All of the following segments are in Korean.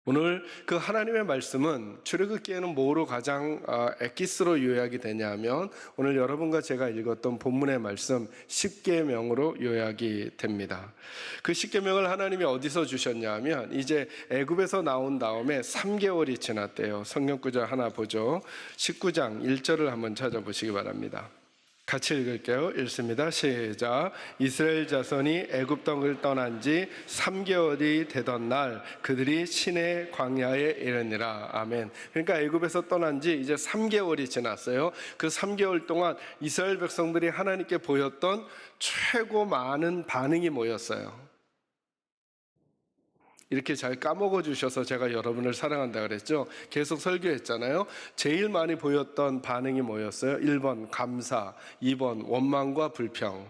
오늘 그 하나님의 말씀은 출애굽기에는 뭐로 가장 엑기스로 요약이 되냐면 오늘 여러분과 제가 읽었던 본문의 말씀 십계명으로 요약이 됩니다. 그 십계명을 하나님이 어디서 주셨냐 하면 이제 애굽에서 나온 다음에 3개월이 지났대요. 성경 구절 하나 보죠. 19장 1절을 한번 찾아보시기 바랍니다. 같이 읽을게요. 읽습니다. 시작. 이스라엘 자손이 애굽 땅을 떠난 지 3개월이 되던 날 그들이 시내 광야에 이르니라. 아멘. 그러니까 애굽에서 떠난 지 이제 3개월이 지났어요. 그 3개월 동안 이스라엘 백성들이 하나님께 보였던 최고 많은 반응이 뭐였어요? 이렇게 잘 까먹어 주셔서 제가 여러분을 사랑한다 그랬죠. 계속 설교했잖아요. 제일 많이 보였던 반응이 뭐였어요? 1번 감사, 2번 원망과 불평.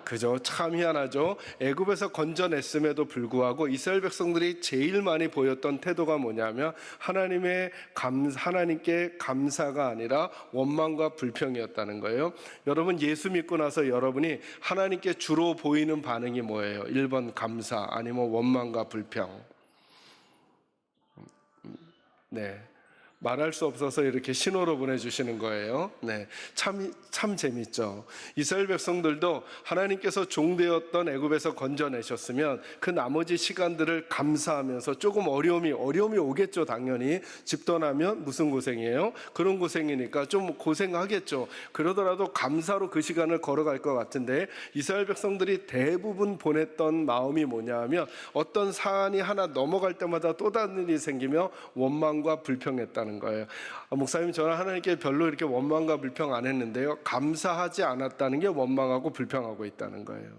그죠? 참 희한하죠. 애굽에서 건져냈음에도 불구하고 이스라엘 백성들이 제일 많이 보였던 태도가 뭐냐면 하나님께 감사가 아니라 원망과 불평이었다는 거예요. 여러분 예수 믿고 나서 여러분이 하나님께 주로 보이는 반응이 뭐예요? 1번 감사 아니면 원망과 불평. 네. 말할 수 없어서 이렇게 신호로 보내주시는 거예요. 네, 참 재밌죠. 이스라엘 백성들도 하나님께서 종되었던 애굽에서 건져내셨으면 그 나머지 시간들을 감사하면서 조금 어려움이 오겠죠. 당연히 집 떠나면 무슨 고생이에요? 그런 고생이니까 좀 고생하겠죠. 그러더라도 감사로 그 시간을 걸어갈 것 같은데 이스라엘 백성들이 대부분 보냈던 마음이 뭐냐 하면 어떤 사안이 하나 넘어갈 때마다 또 다른 일이 생기며 원망과 불평했다는 거예요. 목사님, 저는 하나님께 별로 이렇게 원망과 불평 안 했는데요, 감사하지 않았다는 게 원망하고 불평하고 있다는 거예요.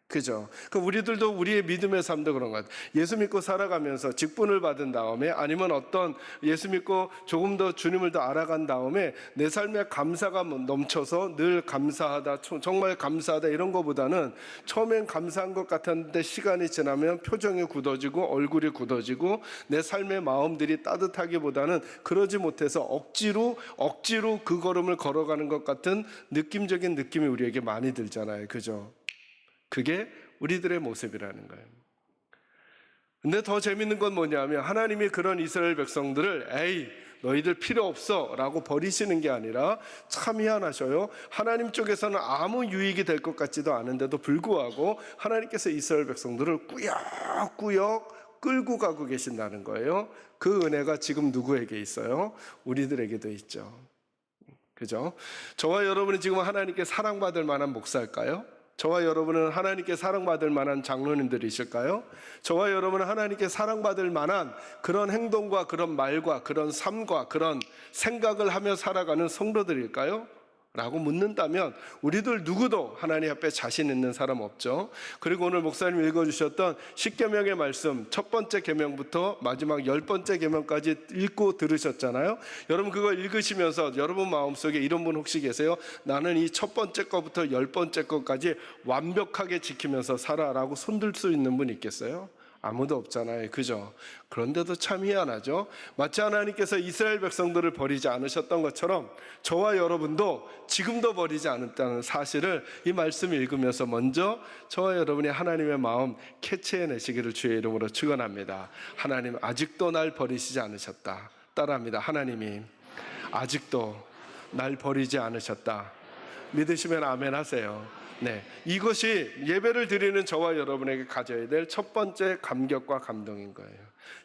그죠? 그 우리들도 우리의 믿음의 삶도 그런 것 같아요. 예수 믿고 살아가면서 직분을 받은 다음에 아니면 어떤 예수 믿고 조금 더 주님을 더 알아간 다음에 내 삶에 감사가 넘쳐서 늘 감사하다, 정말 감사하다 이런 것보다는 처음엔 감사한 것 같았는데 시간이 지나면 표정이 굳어지고 얼굴이 굳어지고 내 삶의 마음들이 따뜻하기보다는 그러지 못해서 억지로 그 걸음을 걸어가는 것 같은 느낌적인 느낌이 우리에게 많이 들잖아요. 그죠? 그게 우리들의 모습이라는 거예요. 근데 더 재밌는 건 뭐냐면 하나님이 그런 이스라엘 백성들을 에이 너희들 필요 없어 라고 버리시는 게 아니라 참 희한하셔요. 하나님 쪽에서는 아무 유익이 될 것 같지도 않은데도 불구하고 하나님께서 이스라엘 백성들을 꾸역꾸역 끌고 가고 계신다는 거예요. 그 은혜가 지금 누구에게 있어요? 우리들에게도 있죠. 그죠? 저와 여러분이 지금 하나님께 사랑받을 만한 목사일까요? 저와 여러분은 하나님께 사랑받을 만한 장로님들이실까요? 저와 여러분은 하나님께 사랑받을 만한 그런 행동과 그런 말과 그런 삶과 그런 생각을 하며 살아가는 성도들일까요? 라고 묻는다면 우리들 누구도 하나님 앞에 자신 있는 사람 없죠. 그리고 오늘 목사님 읽어주셨던 십계명의 말씀 첫 번째 계명부터 마지막 10번째 계명까지 읽고 들으셨잖아요. 여러분 그거 읽으시면서 여러분 마음속에 이런 분 혹시 계세요? 나는 이 첫 번째 거부터 10번째 거까지 완벽하게 지키면서 살아라고 손들 수 있는 분 있겠어요? 아무도 없잖아요. 그죠? 그런데도 참 희한하죠. 마치 하나님께서 이스라엘 백성들을 버리지 않으셨던 것처럼 저와 여러분도 지금도 버리지 않았다는 사실을 이 말씀을 읽으면서 먼저 저와 여러분이 하나님의 마음 캐치해내시기를 주의 이름으로 축원합니다. 하나님 아직도 날 버리시지 않으셨다. 따라합니다. 하나님이 아직도 날 버리지 않으셨다. 믿으시면 아멘 하세요. 네, 이것이 예배를 드리는 저와 여러분에게 가져야 될 첫 번째 감격과 감동인 거예요.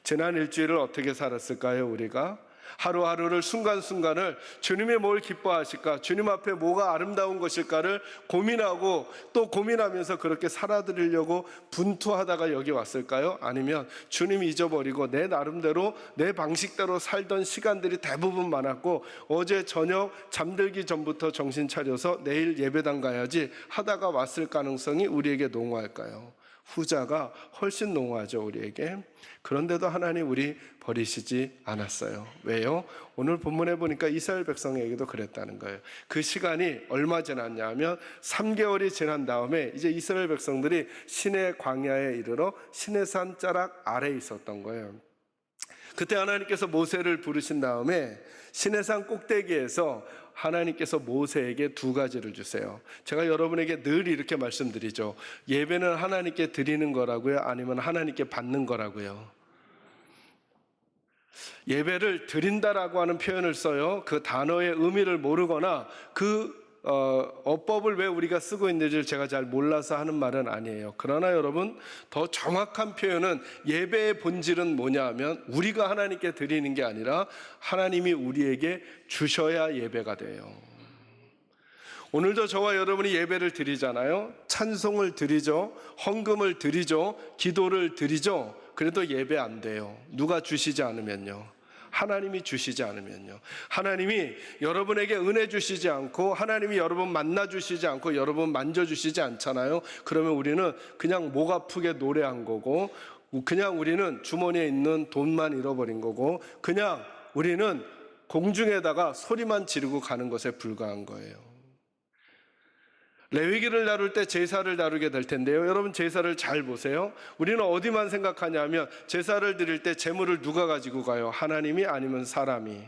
지난 일주일을 어떻게 살았을까요? 우리가 하루하루를 순간순간을 주님이 뭘 기뻐하실까, 주님 앞에 뭐가 아름다운 것일까를 고민하고 또 고민하면서 그렇게 살아드리려고 분투하다가 여기 왔을까요? 아니면 주님 잊어버리고 내 나름대로 내 방식대로 살던 시간들이 대부분 많았고 어제 저녁 잠들기 전부터 정신 차려서 내일 예배당 가야지 하다가 왔을 가능성이 우리에게 농후할까요? 후자가 훨씬 농후하죠, 우리에게. 그런데도 하나님 우리 버리시지 않았어요. 왜요? 오늘 본문에 보니까 이스라엘 백성에게도 그랬다는 거예요. 그 시간이 얼마 지났냐 하면 3개월이 지난 다음에 이제 이스라엘 백성들이 시내 광야에 이르러 시내산 자락 아래에 있었던 거예요. 그때 하나님께서 모세를 부르신 다음에 시내산 꼭대기에서 하나님께서 모세에게 두 가지를 주세요. 제가 여러분에게 늘 이렇게 말씀드리죠. 예배는 하나님께 드리는 거라고요? 아니면 하나님께 받는 거라고요? 예배를 드린다라고 하는 표현을 써요. 그 단어의 의미를 모르거나 그 어법을 왜 우리가 쓰고 있는지를 제가 잘 몰라서 하는 말은 아니에요. 그러나 여러분, 더 정확한 표현은 예배의 본질은 뭐냐 하면 우리가 하나님께 드리는 게 아니라 하나님이 우리에게 주셔야 예배가 돼요. 오늘도 저와 여러분이 예배를 드리잖아요. 찬송을 드리죠. 헌금을 드리죠. 기도를 드리죠. 그래도 예배 안 돼요. 누가 주시지 않으면요. 하나님이 주시지 않으면요. 하나님이 여러분에게 은혜 주시지 않고, 하나님이 여러분 만나 주시지 않고, 여러분 만져 주시지 않잖아요. 그러면 우리는 그냥 목 아프게 노래한 거고, 그냥 우리는 주머니에 있는 돈만 잃어버린 거고, 그냥 우리는 공중에다가 소리만 지르고 가는 것에 불과한 거예요. 레위기를 다룰 때 제사를 다루게 될 텐데요. 여러분, 제사를 잘 보세요. 우리는 어디만 생각하냐면 제사를 드릴 때 제물을 누가 가지고 가요? 하나님이 아니면 사람이?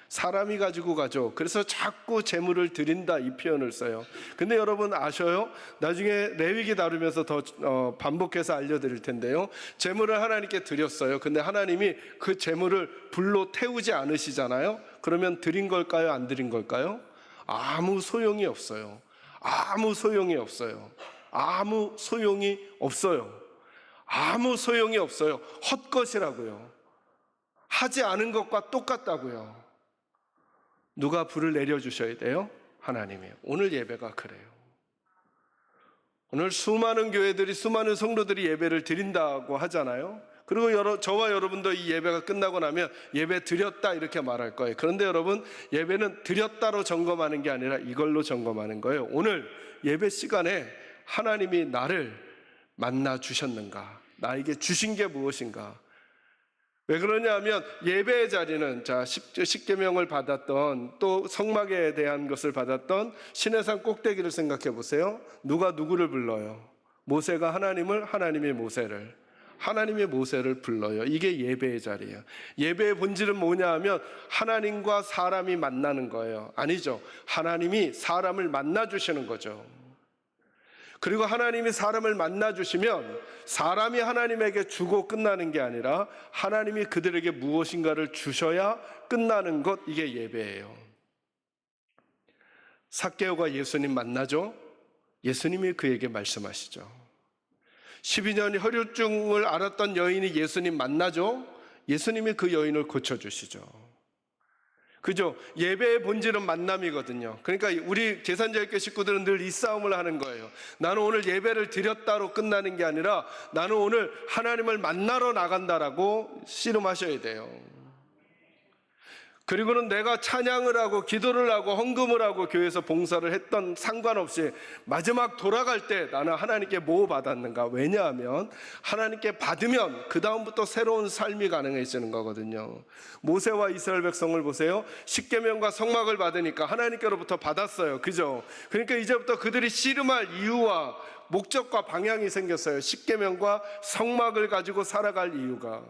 사람이 가지고 가죠. 그래서 자꾸 제물을 드린다 이 표현을 써요. 근데 여러분 아셔요? 나중에 레위기 다루면서 더 반복해서 알려드릴 텐데요. 제물을 하나님께 드렸어요. 근데 하나님이 그 제물을 불로 태우지 않으시잖아요. 그러면 드린 걸까요? 안 드린 걸까요? 아무 소용이 없어요. 아무 소용이 없어요. 아무 소용이 없어요. 아무 소용이 없어요. 헛것이라고요. 하지 않은 것과 똑같다고요. 누가 불을 내려주셔야 돼요? 하나님이에요. 오늘 예배가 그래요. 오늘 수많은 교회들이, 수많은 성도들이 예배를 드린다고 하잖아요. 그리고 저와 여러분도 이 예배가 끝나고 나면 예배 드렸다 이렇게 말할 거예요. 그런데 여러분, 예배는 드렸다로 점검하는 게 아니라 이걸로 점검하는 거예요. 오늘 예배 시간에 하나님이 나를 만나 주셨는가? 나에게 주신 게 무엇인가? 왜 그러냐 하면 예배의 자리는, 자, 십계명을 받았던, 또 성막에 대한 것을 받았던 시내산 꼭대기를 생각해 보세요. 누가 누구를 불러요? 모세가 하나님을, 하나님이 모세를, 하나님의 모세를 불러요. 이게 예배의 자리예요. 예배의 본질은 뭐냐 하면 하나님과 사람이 만나는 거예요. 아니죠. 하나님이 사람을 만나 주시는 거죠. 그리고 하나님이 사람을 만나 주시면 사람이 하나님에게 주고 끝나는 게 아니라 하나님이 그들에게 무엇인가를 주셔야 끝나는 것, 이게 예배예요. 삭개오가 예수님 만나죠. 예수님이 그에게 말씀하시죠. 12년 혈루증을 앓았던 여인이 예수님 만나죠. 예수님이 그 여인을 고쳐주시죠. 그죠? 예배의 본질은 만남이거든요. 그러니까 우리 계산자유교 식구들은 늘 이 싸움을 하는 거예요. 나는 오늘 예배를 드렸다로 끝나는 게 아니라 나는 오늘 하나님을 만나러 나간다라고 씨름하셔야 돼요. 그리고는 내가 찬양을 하고 기도를 하고 헌금을 하고 교회에서 봉사를 했던 상관없이 마지막 돌아갈 때 나는 하나님께 뭐 받았는가? 왜냐하면 하나님께 받으면 그 다음부터 새로운 삶이 가능해지는 거거든요. 모세와 이스라엘 백성을 보세요. 십계명과 성막을 받으니까 하나님께로부터 받았어요. 그죠? 그러니까 이제부터 그들이 씨름할 이유와 목적과 방향이 생겼어요. 십계명과 성막을 가지고 살아갈 이유가.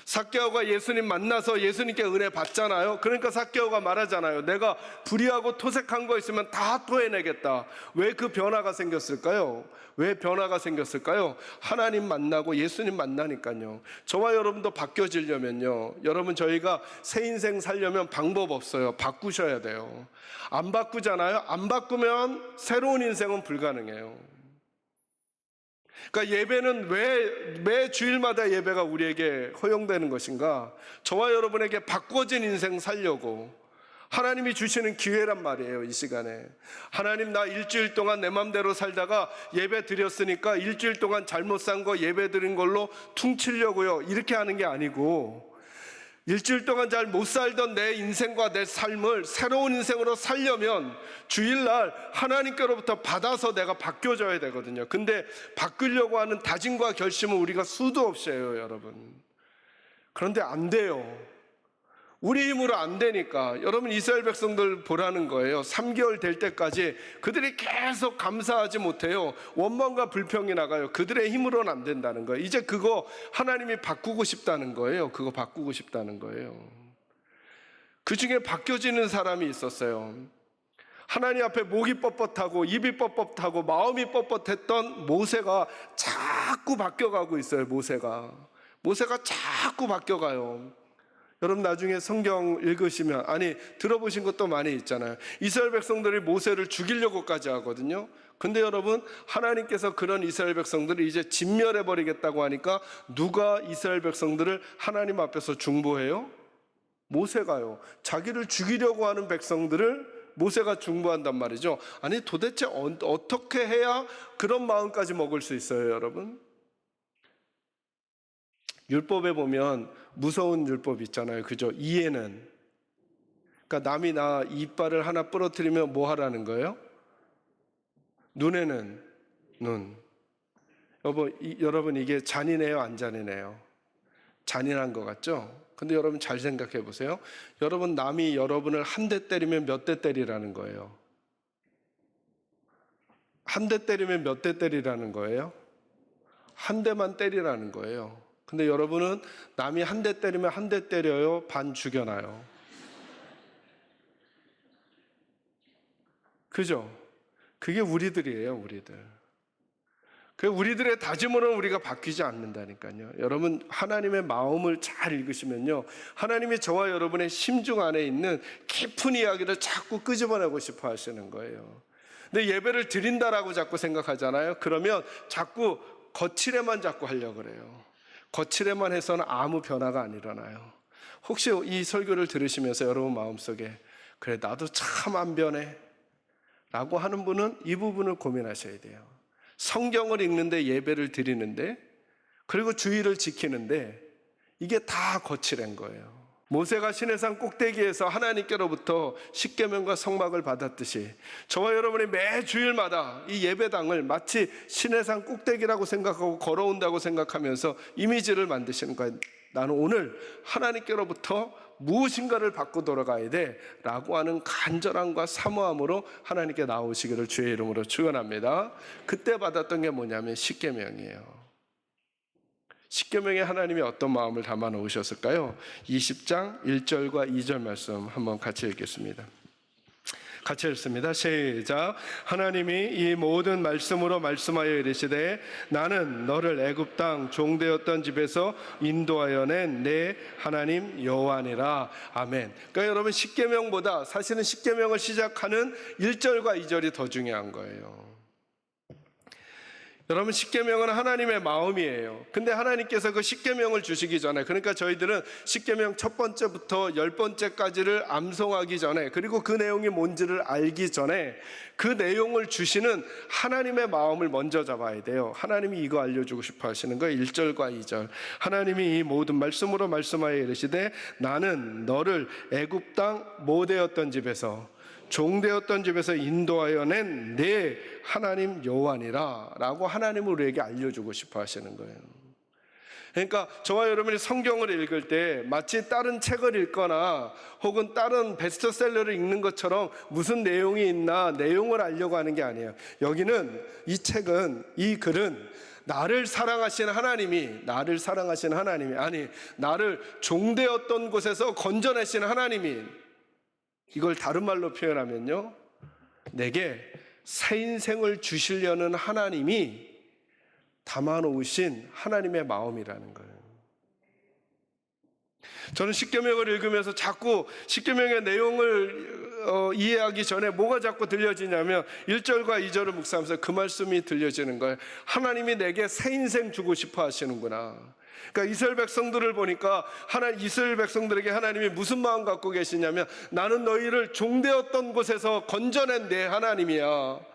삭개오가 예수님 만나서 예수님께 은혜 받잖아요. 그러니까 삭개오가 말하잖아요. 내가 불의하고 토색한 거 있으면 다 토해내겠다. 왜 그 변화가 생겼을까요? 왜 변화가 생겼을까요? 하나님 만나고 예수님 만나니까요. 저와 여러분도 바뀌어지려면요, 여러분, 저희가 새 인생 살려면 방법 없어요. 바꾸셔야 돼요. 안 바꾸잖아요. 안 바꾸면 새로운 인생은 불가능해요. 그러니까 예배는 왜 매 주일마다 예배가 우리에게 허용되는 것인가? 저와 여러분에게 바꿔진 인생 살려고 하나님이 주시는 기회란 말이에요. 이 시간에 하나님, 나 일주일 동안 내 맘대로 살다가 예배 드렸으니까 일주일 동안 잘못 산 거 예배 드린 걸로 퉁치려고요, 이렇게 하는 게 아니고, 일주일 동안 잘 못 살던 내 인생과 내 삶을 새로운 인생으로 살려면 주일날 하나님께로부터 받아서 내가 바뀌어져야 되거든요. 근데 바꾸려고 하는 다짐과 결심은 우리가 수도 없이 해요, 여러분. 그런데 안 돼요. 우리 힘으로 안 되니까. 여러분, 이스라엘 백성들 보라는 거예요. 3개월 될 때까지 그들이 계속 감사하지 못해요. 원망과 불평이 나가요. 그들의 힘으로는 안 된다는 거예요. 이제 그거 하나님이 바꾸고 싶다는 거예요. 그거 바꾸고 싶다는 거예요. 그 중에 바뀌어지는 사람이 있었어요. 하나님 앞에 목이 뻣뻣하고 입이 뻣뻣하고 마음이 뻣뻣했던 모세가 자꾸 바뀌어가고 있어요. 모세가 모세가 자꾸 바뀌어가요. 여러분 나중에 성경 읽으시면, 아니 들어보신 것도 많이 있잖아요. 이스라엘 백성들이 모세를 죽이려고까지 하거든요. 근데 여러분, 하나님께서 그런 이스라엘 백성들을 이제 진멸해 버리겠다고 하니까 누가 이스라엘 백성들을 하나님 앞에서 중보해요? 모세가요. 자기를 죽이려고 하는 백성들을 모세가 중보한단 말이죠. 아니 도대체 어떻게 해야 그런 마음까지 먹을 수 있어요, 여러분? 율법에 보면 무서운 율법 있잖아요. 그죠? 이해는. 그러니까 남이 나 이빨을 하나 부러뜨리면 뭐 하라는 거예요? 눈에는 눈. 여러분 이게 잔인해요, 안 잔인해요? 잔인한 것 같죠? 근데 여러분 잘 생각해 보세요. 여러분, 남이 여러분을 한 대 때리면 몇 대 때리라는 거예요? 한 대 때리면 몇 대 때리라는 거예요? 한 대만 때리라는 거예요. 근데 여러분은 남이 한 대 때리면 한 대 때려요? 반 죽여놔요? 그죠? 그게 우리들이에요, 우리들. 그 우리들의 다짐으로는 우리가 바뀌지 않는다니까요. 여러분, 하나님의 마음을 잘 읽으시면요, 하나님이 저와 여러분의 심중 안에 있는 깊은 이야기를 자꾸 끄집어내고 싶어 하시는 거예요. 근데 예배를 드린다라고 자꾸 생각하잖아요. 그러면 자꾸 거칠에만 자꾸 하려고 그래요. 거칠에만 해서는 아무 변화가 안 일어나요. 혹시 이 설교를 들으시면서 여러분 마음속에 그래 나도 참 안 변해 라고 하는 분은 이 부분을 고민하셔야 돼요. 성경을 읽는데, 예배를 드리는데, 그리고 주의를 지키는데 이게 다 거칠은 거예요. 모세가 시내산 꼭대기에서 하나님께로부터 십계명과 성막을 받았듯이 저와 여러분이 매 주일마다 이 예배당을 마치 시내산 꼭대기라고 생각하고 걸어온다고 생각하면서 이미지를 만드시는 거예요. 나는 오늘 하나님께로부터 무엇인가를 받고 돌아가야 돼 라고 하는 간절함과 사모함으로 하나님께 나오시기를 주의 이름으로 축원합니다. 그때 받았던 게 뭐냐면 십계명이에요. 십계명에 하나님이 어떤 마음을 담아 놓으셨을까요? 20장 1절과 2절 말씀 한번 같이 읽겠습니다. 같이 읽습니다. 시작. 하나님이 이 모든 말씀으로 말씀하여 이르시되 나는 너를 애굽 땅 종되었던 집에서 인도하여 낸 내 하나님 여호와니라. 아멘. 그러니까 여러분, 십계명보다 사실은 십계명을 시작하는 1절과 2절이 더 중요한 거예요. 여러분, 십계명은 하나님의 마음이에요. 근데 하나님께서 그 십계명을 주시기 전에, 그러니까 저희들은 십계명 첫 번째부터 10번째까지를 암송하기 전에, 그리고 그 내용이 뭔지를 알기 전에 그 내용을 주시는 하나님의 마음을 먼저 잡아야 돼요. 하나님이 이거 알려주고 싶어 하시는 거예요. 1절과 2절. 하나님이 이 모든 말씀으로 말씀하여 이르시되 나는 너를 애굽 땅 모되었던 집에서 종되었던 집에서 인도하여 낸 내 하나님 여호와니라 라고 하나님은 우리에게 알려주고 싶어 하시는 거예요. 그러니까 저와 여러분이 성경을 읽을 때 마치 다른 책을 읽거나 혹은 다른 베스트셀러를 읽는 것처럼 무슨 내용이 있나 내용을 알려고 하는 게 아니에요. 여기는 이 책은, 이 글은 나를 사랑하시는 하나님이, 아니 나를 종되었던 곳에서 건져내신 하나님이, 이걸 다른 말로 표현하면요, 내게 새 인생을 주시려는 하나님이 담아놓으신 하나님의 마음이라는 거예요. 저는 십계명을 읽으면서 자꾸 십계명의 내용을 이해하기 전에 뭐가 자꾸 들려지냐면 1절과 2절을 묵상하면서 그 말씀이 들려지는 거예요. 하나님이 내게 새 인생 주고 싶어 하시는구나. 그러니까 이스라엘 백성들을 보니까 이스라엘 백성들에게 하나님이 무슨 마음 갖고 계시냐면 나는 너희를 종되었던 곳에서 건져낸 내 하나님이야.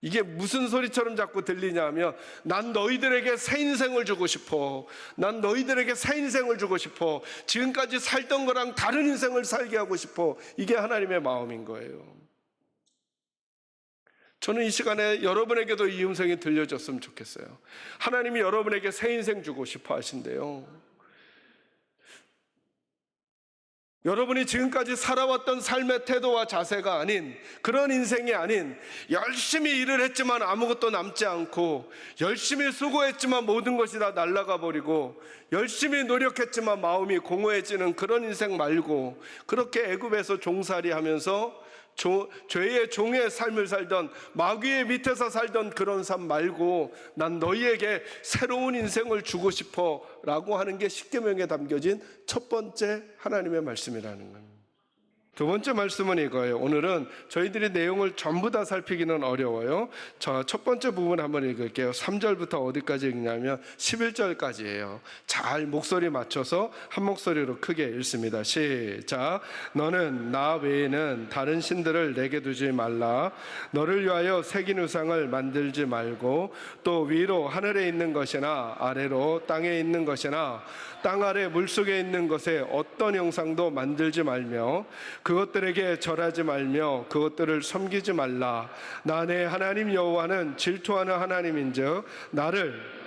이게 무슨 소리처럼 자꾸 들리냐면 난 너희들에게 새 인생을 주고 싶어. 난 너희들에게 새 인생을 주고 싶어. 지금까지 살던 거랑 다른 인생을 살게 하고 싶어. 이게 하나님의 마음인 거예요. 저는 이 시간에 여러분에게도 이 음성이 들려줬으면 좋겠어요. 하나님이 여러분에게 새 인생 주고 싶어 하신대요. 여러분이 지금까지 살아왔던 삶의 태도와 자세가 아닌, 그런 인생이 아닌, 열심히 일을 했지만 아무것도 남지 않고, 열심히 수고했지만 모든 것이 다 날아가 버리고, 열심히 노력했지만 마음이 공허해지는 그런 인생 말고, 그렇게 애굽에서 종살이 하면서 죄의 종의 삶을 살던, 마귀의 밑에서 살던 그런 삶 말고 난 너희에게 새로운 인생을 주고 싶어 라고 하는 게 십계명에 담겨진 첫 번째 하나님의 말씀이라는 거예요. 두 번째 말씀은 이거예요. 오늘은 저희들이 내용을 전부 다 살피기는 어려워요. 첫 번째 부분 한번 읽을게요. 3절부터 어디까지 읽냐면 11절까지예요. 잘 목소리 맞춰서 한 목소리로 크게 읽습니다. 시작. 너는 나 외에는 다른 신들을 내게 두지 말라. 너를 위하여 새긴 우상을 만들지 말고 또 위로 하늘에 있는 것이나 아래로 땅에 있는 것이나 땅 아래 물속에 있는 것에 어떤 형상도 만들지 말며 그것들에게 절하지 말며 그것들을 섬기지 말라. 나 내 하나님 여호와는 질투하는 하나님인즉 나를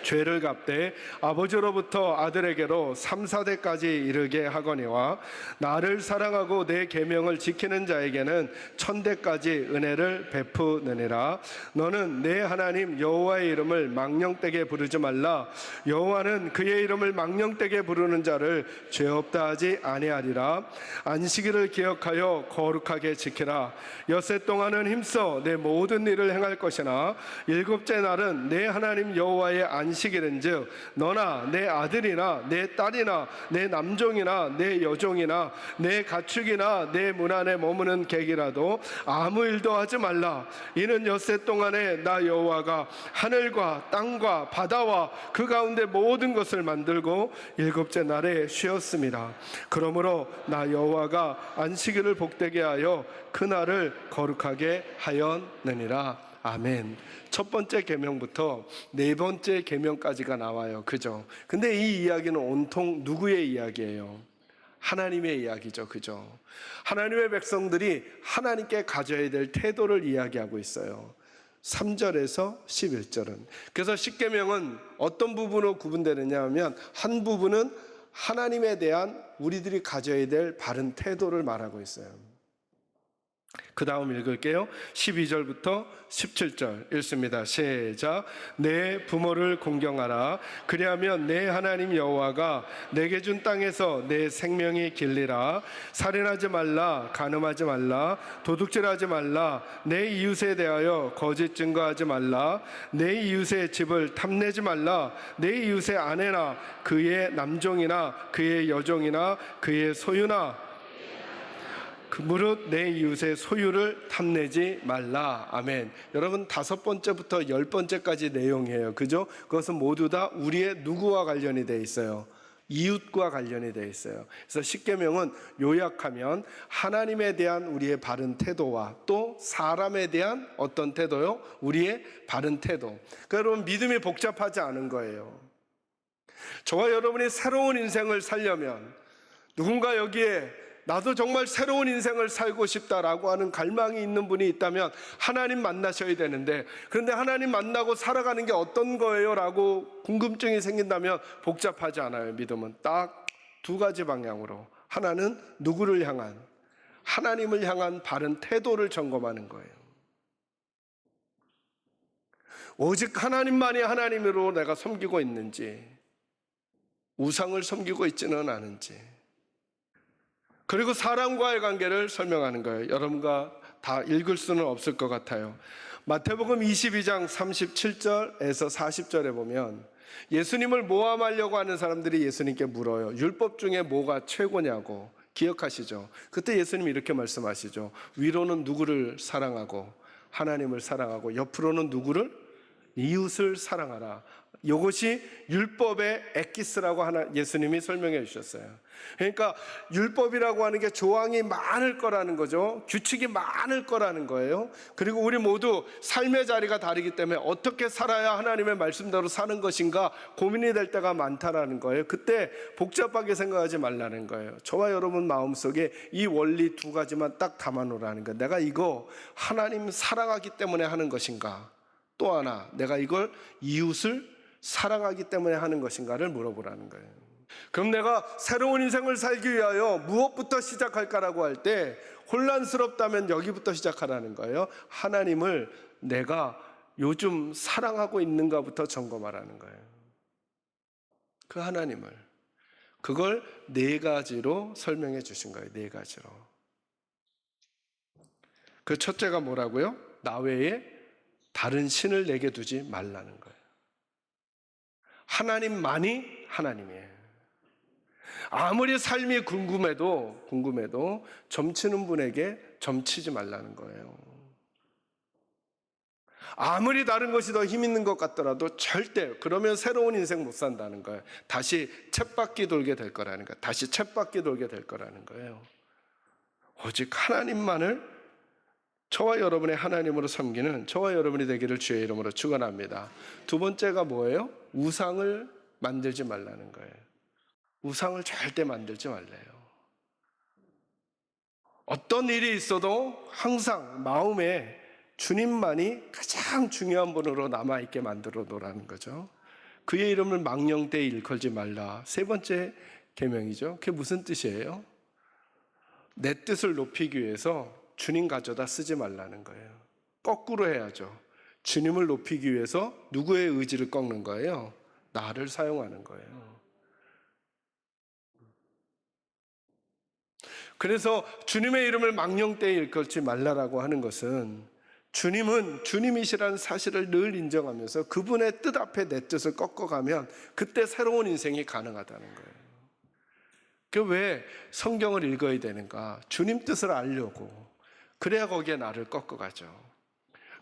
죄를 갚되 아버지로부터 아들에게로 3, 4대까지 이르게 하거니와 나를 사랑하고 내 계명을 지키는 자에게는 1000대까지 은혜를 베푸느니라. 너는 내 하나님 여호와의 이름을 망령되게 부르지 말라. 여호와는 그의 이름을 망령되게 부르는 자를 죄 없다 하지 아니하리라. 안식일을 기억하여 거룩하게 지키라. 엿새 동안은 힘써 내 모든 일을 행할 것이나 일곱째 날은 내 하나님 여호와의 안식일은즉 너나 내 아들이나 내 딸이나 내 남종이나 내 여종이나 내 가축이나 내 문 안에 머무는 객이라도 아무 일도 하지 말라. 이는 엿새 동안에 나 여호와가 하늘과 땅과 바다와 그 가운데 모든 것을 만들고 일곱째 날에 쉬었습니다. 그러므로 나 여호와가 안식일을 복되게 하여 그날을 거룩하게 하였느니라. 아멘. 첫 번째 계명부터 네 번째 계명까지가 나와요. 그죠? 근데 이 이야기는 온통 누구의 이야기예요? 하나님의 이야기죠. 그죠? 하나님의 백성들이 하나님께 가져야 될 태도를 이야기하고 있어요. 3절에서 11절은. 그래서 십계명은 어떤 부분으로 구분되느냐 하면 한 부분은 하나님에 대한 우리들이 가져야 될 바른 태도를 말하고 있어요. 그 다음 읽을게요. 12절부터 17절 읽습니다. 시작. 내 부모를 공경하라. 그리하면 내 하나님 여호와가 내게 준 땅에서 내 생명이 길리라. 살인하지 말라. 간음하지 말라. 도둑질하지 말라. 내 이웃에 대하여 거짓 증거하지 말라. 내 이웃의 집을 탐내지 말라. 내 이웃의 아내나 그의 남종이나 그의 여종이나 그의 소유나 무릇 내 이웃의 소유를 탐내지 말라. 아멘. 여러분 5번째부터 10번째까지 내용이에요. 그죠? 그것은 모두 다 우리의 누구와 관련이 되어 있어요? 이웃과 관련이 되어 있어요. 그래서 십계명은 요약하면 하나님에 대한 우리의 바른 태도와 또 사람에 대한 어떤 태도요? 우리의 바른 태도. 그러니까 여러분 믿음이 복잡하지 않은 거예요. 저와 여러분이 새로운 인생을 살려면 누군가 여기에 나도 정말 새로운 인생을 살고 싶다라고 하는 갈망이 있는 분이 있다면 하나님 만나셔야 되는데, 그런데 하나님 만나고 살아가는 게 어떤 거예요? 라고 궁금증이 생긴다면 복잡하지 않아요. 믿음은 딱 두 가지 방향으로. 하나는 누구를 향한, 하나님을 향한 바른 태도를 점검하는 거예요. 오직 하나님만이 하나님으로 내가 섬기고 있는지, 우상을 섬기고 있지는 않은지, 그리고 사람과의 관계를 설명하는 거예요. 여러분과 다 읽을 수는 없을 것 같아요. 마태복음 22장 37절에서 40절에 보면 예수님을 모함하려고 하는 사람들이 예수님께 물어요. 율법 중에 뭐가 최고냐고. 기억하시죠? 그때 예수님이 이렇게 말씀하시죠. 위로는 누구를 사랑하고 하나님을 사랑하고 옆으로는 누구를? 이웃을 사랑하라. 이것이 율법의 엑기스라고 예수님이 설명해 주셨어요. 그러니까 율법이라고 하는 게 조항이 많을 거라는 거죠. 규칙이 많을 거라는 거예요. 그리고 우리 모두 삶의 자리가 다르기 때문에 어떻게 살아야 하나님의 말씀대로 사는 것인가 고민이 될 때가 많다라는 거예요. 그때 복잡하게 생각하지 말라는 거예요. 저와 여러분 마음속에 이 원리 두 가지만 딱 담아놓으라는 거예요. 내가 이거 하나님 사랑하기 때문에 하는 것인가, 또 하나 내가 이걸 이웃을 사랑하기 때문에 하는 것인가를 물어보라는 거예요. 그럼 내가 새로운 인생을 살기 위하여 무엇부터 시작할까라고 할 때 혼란스럽다면 여기부터 시작하라는 거예요. 하나님을 내가 요즘 사랑하고 있는가부터 점검하라는 거예요. 그 하나님을. 그걸 네 가지로 설명해 주신 거예요. 네 가지로. 그 첫째가 뭐라고요? 나 외에 다른 신을 내게 두지 말라는 거예요. 하나님만이 하나님이에요. 아무리 삶이 궁금해도 점치는 분에게 점치지 말라는 거예요. 아무리 다른 것이 더 힘 있는 것 같더라도 절대, 그러면 새로운 인생 못 산다는 거예요. 다시 쳇바퀴 돌게 될 거라는 거예요. 다시 쳇바퀴 돌게 될 거라는 거예요. 오직 하나님만을 저와 여러분의 하나님으로 섬기는 저와 여러분이 되기를 주의 이름으로 축원합니다. 두 번째가 뭐예요? 우상을 만들지 말라는 거예요. 우상을 절대 만들지 말래요. 어떤 일이 있어도 항상 마음에 주님만이 가장 중요한 분으로 남아있게 만들어 놓으라는 거죠. 그의 이름을 망령되이 일컬지 말라. 세 번째 계명이죠. 그게 무슨 뜻이에요? 내 뜻을 높이기 위해서 주님 가져다 쓰지 말라는 거예요. 거꾸로 해야죠. 주님을 높이기 위해서 누구의 의지를 꺾는 거예요? 나를 사용하는 거예요. 그래서 주님의 이름을 망령되이 일컬지 말라라고 하는 것은 주님은 주님이시라는 사실을 늘 인정하면서 그분의 뜻 앞에 내 뜻을 꺾어가면 그때 새로운 인생이 가능하다는 거예요. 그 왜 성경을 읽어야 되는가? 주님 뜻을 알려고. 그래야 거기에 나를 꺾어가죠.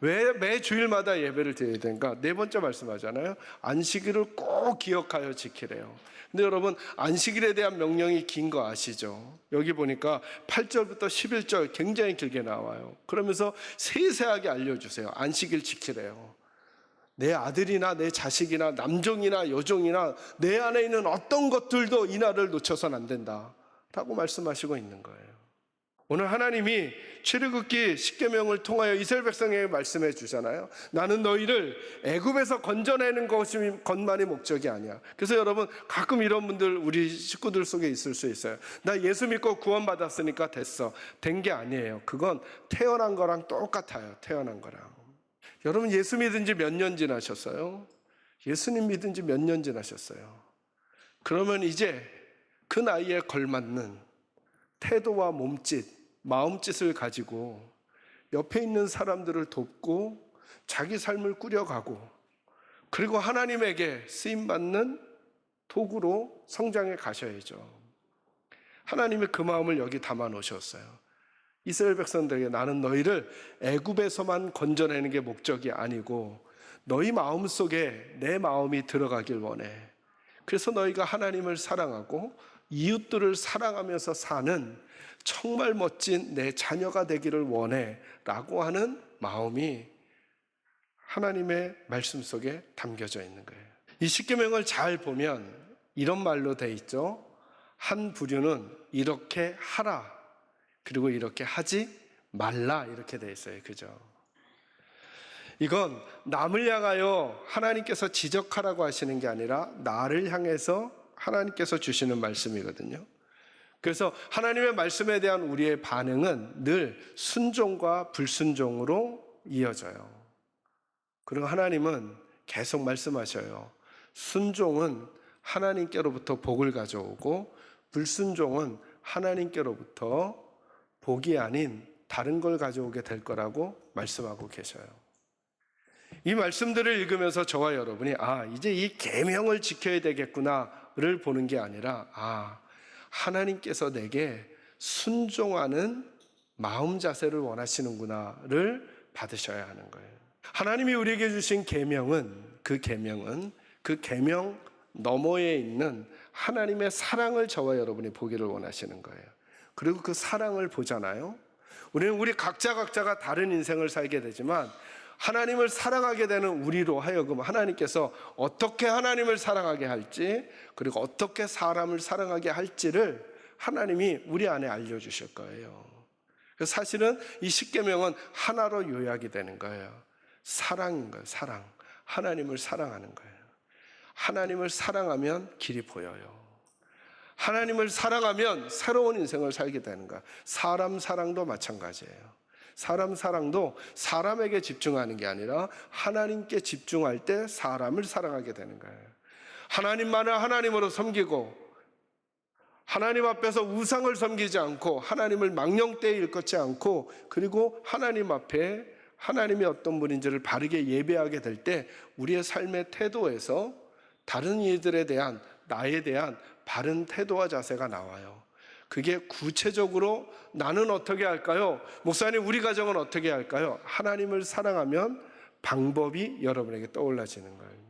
왜 매 주일마다 예배를 드려야 되는가? 네 번째 말씀하잖아요. 안식일을 꼭 기억하여 지키래요. 근데 여러분, 안식일에 대한 명령이 긴 거 아시죠? 여기 보니까 8절부터 11절 굉장히 길게 나와요. 그러면서 세세하게 알려주세요. 안식일 지키래요. 내 아들이나 내 자식이나 남종이나 여종이나 내 안에 있는 어떤 것들도 이 날을 놓쳐서는 안 된다 라고 말씀하시고 있는 거예요. 오늘 하나님이 출애굽기 10계명을 통하여 이스라엘 백성에게 말씀해 주잖아요. 나는 너희를 애굽에서 건져내는 것만이 목적이 아니야. 그래서 여러분, 가끔 이런 분들 우리 식구들 속에 있을 수 있어요. 나 예수 믿고 구원받았으니까 됐어. 된 게 아니에요. 그건 태어난 거랑 똑같아요. 태어난 거랑. 여러분, 예수 믿은 지 몇 년 지나셨어요? 예수님 믿은 지 몇 년 지나셨어요? 그러면 이제 그 나이에 걸맞는 태도와 몸짓, 마음짓을 가지고 옆에 있는 사람들을 돕고 자기 삶을 꾸려가고, 그리고 하나님에게 쓰임받는 도구로 성장해 가셔야죠. 하나님이 그 마음을 여기 담아 놓으셨어요. 이스라엘 백성들에게 나는 너희를 애굽에서만 건져내는 게 목적이 아니고 너희 마음속에 내 마음이 들어가길 원해. 그래서 너희가 하나님을 사랑하고 이웃들을 사랑하면서 사는 정말 멋진 내 자녀가 되기를 원해 라고 하는 마음이 하나님의 말씀 속에 담겨져 있는 거예요. 이 십계명을 잘 보면 이런 말로 돼 있죠. 한 부류는 이렇게 하라, 그리고 이렇게 하지 말라, 이렇게 돼 있어요. 그죠? 이건 남을 향하여 하나님께서 지적하라고 하시는 게 아니라 나를 향해서 하나님께서 주시는 말씀이거든요. 그래서 하나님의 말씀에 대한 우리의 반응은 늘 순종과 불순종으로 이어져요. 그리고 하나님은 계속 말씀하셔요. 순종은 하나님께로부터 복을 가져오고 불순종은 하나님께로부터 복이 아닌 다른 걸 가져오게 될 거라고 말씀하고 계셔요. 이 말씀들을 읽으면서 저와 여러분이 이제 이 계명을 지켜야 되겠구나를 보는 게 아니라 하나님께서 내게 순종하는 마음 자세를 원하시는구나를 받으셔야 하는 거예요. 하나님이 우리에게 주신 계명은 그 계명 너머에 있는 하나님의 사랑을 저와 여러분이 보기를 원하시는 거예요. 그리고 그 사랑을 보잖아요. 우리는 우리 각자가 다른 인생을 살게 되지만 하나님을 사랑하게 되는 우리로 하여금 하나님께서 어떻게 하나님을 사랑하게 할지, 그리고 어떻게 사람을 사랑하게 할지를 하나님이 우리 안에 알려주실 거예요. 그래서 사실은 이 십계명은 하나로 요약이 되는 거예요. 사랑인 거예요. 사랑. 하나님을 사랑하는 거예요. 하나님을 사랑하면 길이 보여요. 하나님을 사랑하면 새로운 인생을 살게 되는 거예요. 사람 사랑도 마찬가지예요. 사람 사랑도 사람에게 집중하는 게 아니라 하나님께 집중할 때 사람을 사랑하게 되는 거예요. 하나님만을 하나님으로 섬기고 하나님 앞에서 우상을 섬기지 않고 하나님을 망령되이 일컫지 않고 그리고 하나님 앞에 하나님이 어떤 분인지를 바르게 예배하게 될 때 우리의 삶의 태도에서 다른 이들에 대한 나에 대한 바른 태도와 자세가 나와요. 그게 구체적으로 나는 어떻게 할까요? 목사님, 우리 가정은 어떻게 할까요? 하나님을 사랑하면 방법이 여러분에게 떠올라지는 거예요.